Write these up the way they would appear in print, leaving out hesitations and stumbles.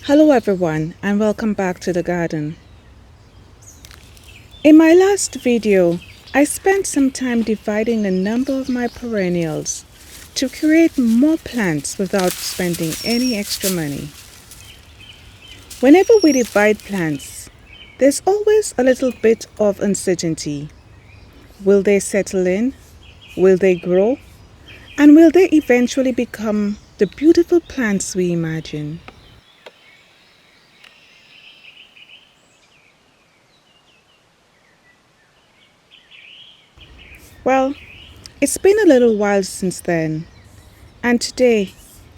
Hello everyone and welcome back to the garden. In my last video, I spent some time dividing a number of my perennials to create more plants without spending any extra money. Whenever we divide plants, there's always a little bit of uncertainty. Will they settle in? Will they grow? And will they eventually become the beautiful plants we imagine? Well, it's been a little while since then, and today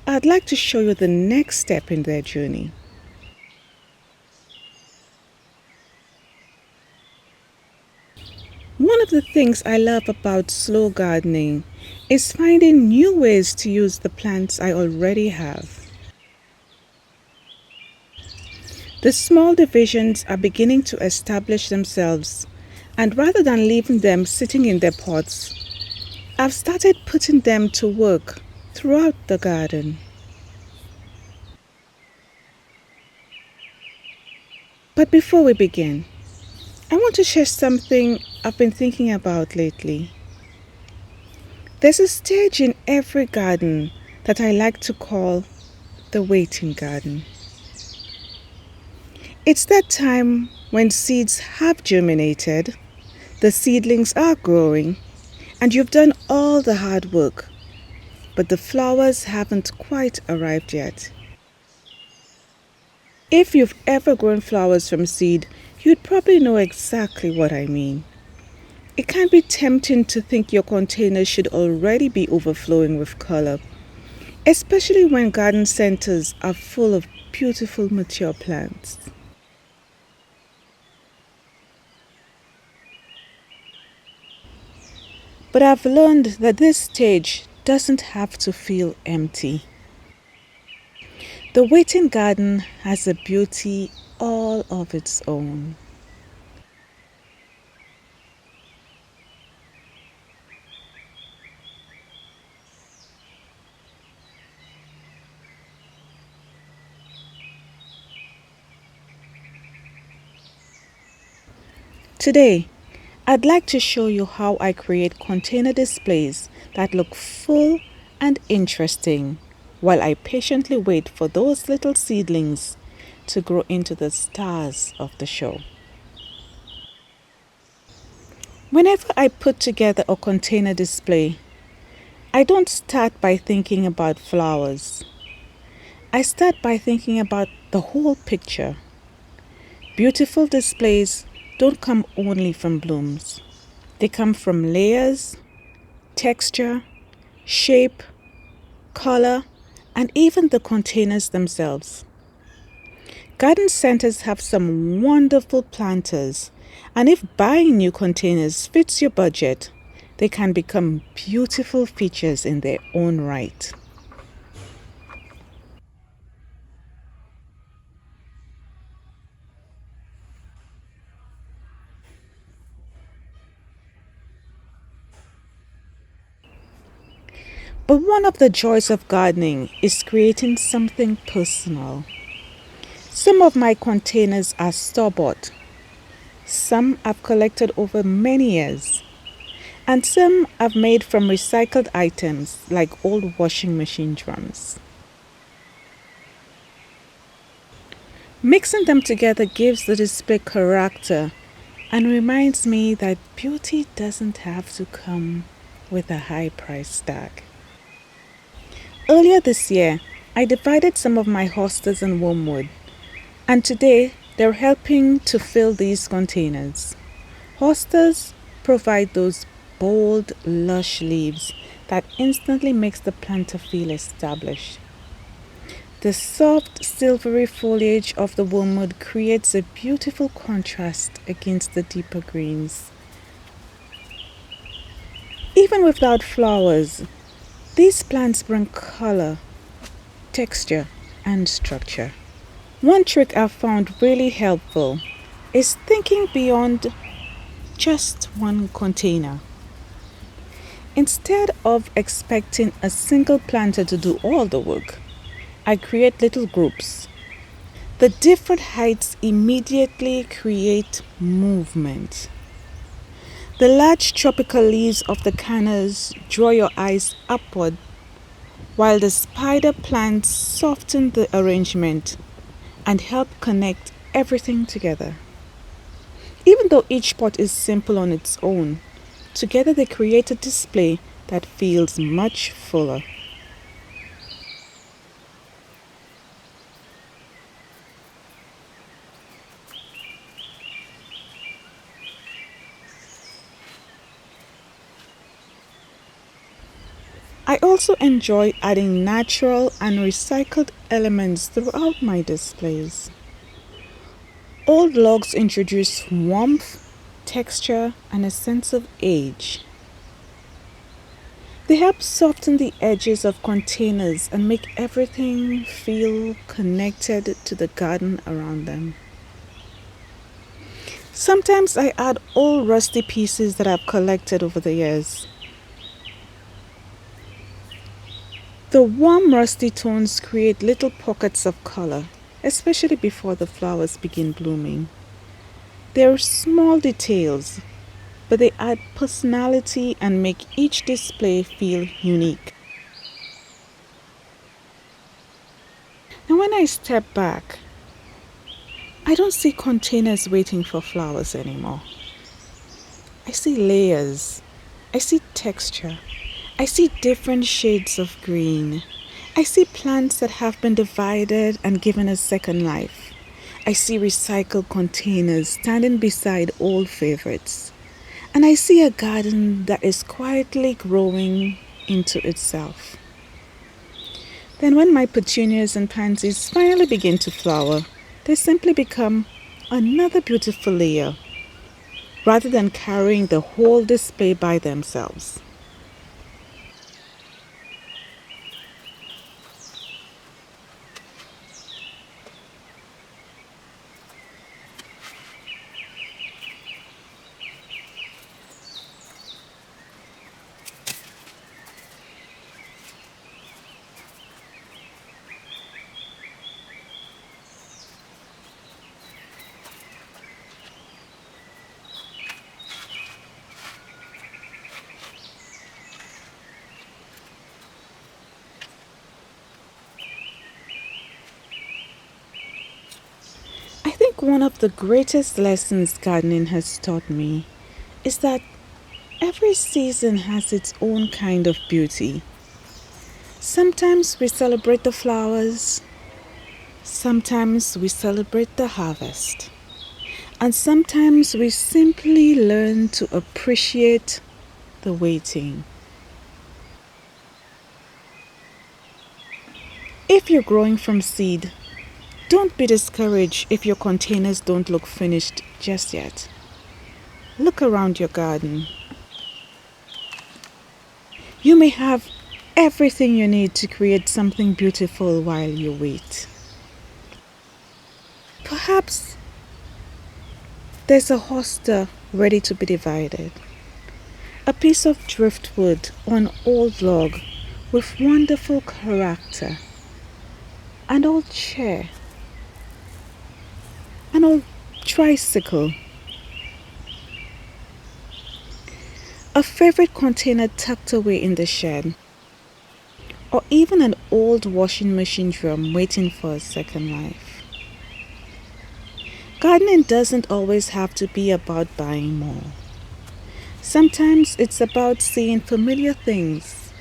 I'd like to show you the next step in their journey. One of the things I love about slow gardening is finding new ways to use the plants I already have. The small divisions are beginning to establish themselves, and rather than leaving them sitting in their pots, I've started putting them to work throughout the garden. But before we begin, I want to share something I've been thinking about lately. There's a stage in every garden that I like to call the waiting garden. It's that time when seeds have germinated, the seedlings are growing, and you've done all the hard work, but the flowers haven't quite arrived yet. If you've ever grown flowers from seed, you'd probably know exactly what I mean. It can be tempting to think your container should already be overflowing with color, especially when garden centers are full of beautiful mature plants. But I've learned that this stage doesn't have to feel empty. The waiting garden has a beauty all of its own. Today, I'd like to show you how I create container displays that look full and interesting while I patiently wait for those little seedlings to grow into the stars of the show. Whenever I put together a container display, I don't start by thinking about flowers. I start by thinking about the whole picture. Beautiful displays don't come only from blooms. They come from layers, texture, shape, color, and even the containers themselves. Garden centers have some wonderful planters, and if buying new containers fits your budget, they can become beautiful features in their own right. But one of the joys of gardening is creating something personal. Some of my containers are store-bought. Some I've collected over many years. And some I've made from recycled items like old washing machine drums. Mixing them together gives the display character and reminds me that beauty doesn't have to come with a high price tag. Earlier this year, I divided some of my hostas and wormwood, and today they're helping to fill these containers. Hostas provide those bold, lush leaves that instantly makes the planter feel established. The soft, silvery foliage of the wormwood creates a beautiful contrast against the deeper greens. Even without flowers, these plants bring color, texture, and structure. One trick I've found really helpful is thinking beyond just one container. Instead of expecting a single planter to do all the work, I create little groups. The different heights immediately create movement. The large tropical leaves of the cannas draw your eyes upward, while the spider plants soften the arrangement and help connect everything together. Even though each pot is simple on its own, together they create a display that feels much fuller. I also enjoy adding natural and recycled elements throughout my displays. Old logs introduce warmth, texture, and a sense of age. They help soften the edges of containers and make everything feel connected to the garden around them. Sometimes I add old rusty pieces that I've collected over the years. The warm rusty tones create little pockets of color, especially before the flowers begin blooming. They're small details, but they add personality and make each display feel unique. And when I step back, I don't see containers waiting for flowers anymore. I see layers. I see texture. I see different shades of green. I see plants that have been divided and given a second life. I see recycled containers standing beside old favorites. And I see a garden that is quietly growing into itself. Then when my petunias and pansies finally begin to flower, they simply become another beautiful layer, rather than carrying the whole display by themselves. I think one of the greatest lessons gardening has taught me is that every season has its own kind of beauty. Sometimes we celebrate the flowers, sometimes we celebrate the harvest, and sometimes we simply learn to appreciate the waiting. If you're growing from seed, don't be discouraged if your containers don't look finished just yet. Look around your garden. You may have everything you need to create something beautiful while you wait. Perhaps there's a hosta ready to be divided, a piece of driftwood or an old log with wonderful character, an old chair, an old tricycle, a favorite container tucked away in the shed, or even an old washing machine drum waiting for a second life. Gardening doesn't always have to be about buying more. Sometimes it's about seeing familiar things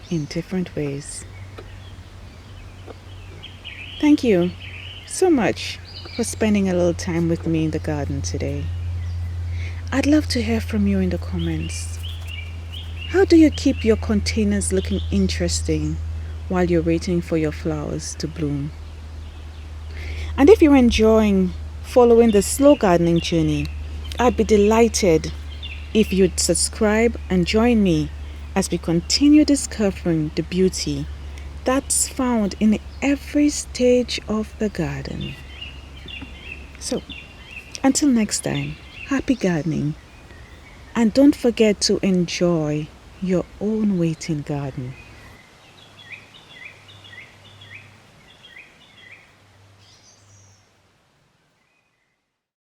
in different ways. Thank you so much for spending a little time with me in the garden today. I'd love to hear from you in the comments. How do you keep your containers looking interesting while you're waiting for your flowers to bloom? And if you're enjoying following the slow gardening journey, I'd be delighted if you'd subscribe and join me as we continue discovering the beauty that's found in every stage of the garden. So, until next time, happy gardening, and don't forget to enjoy your own waiting garden.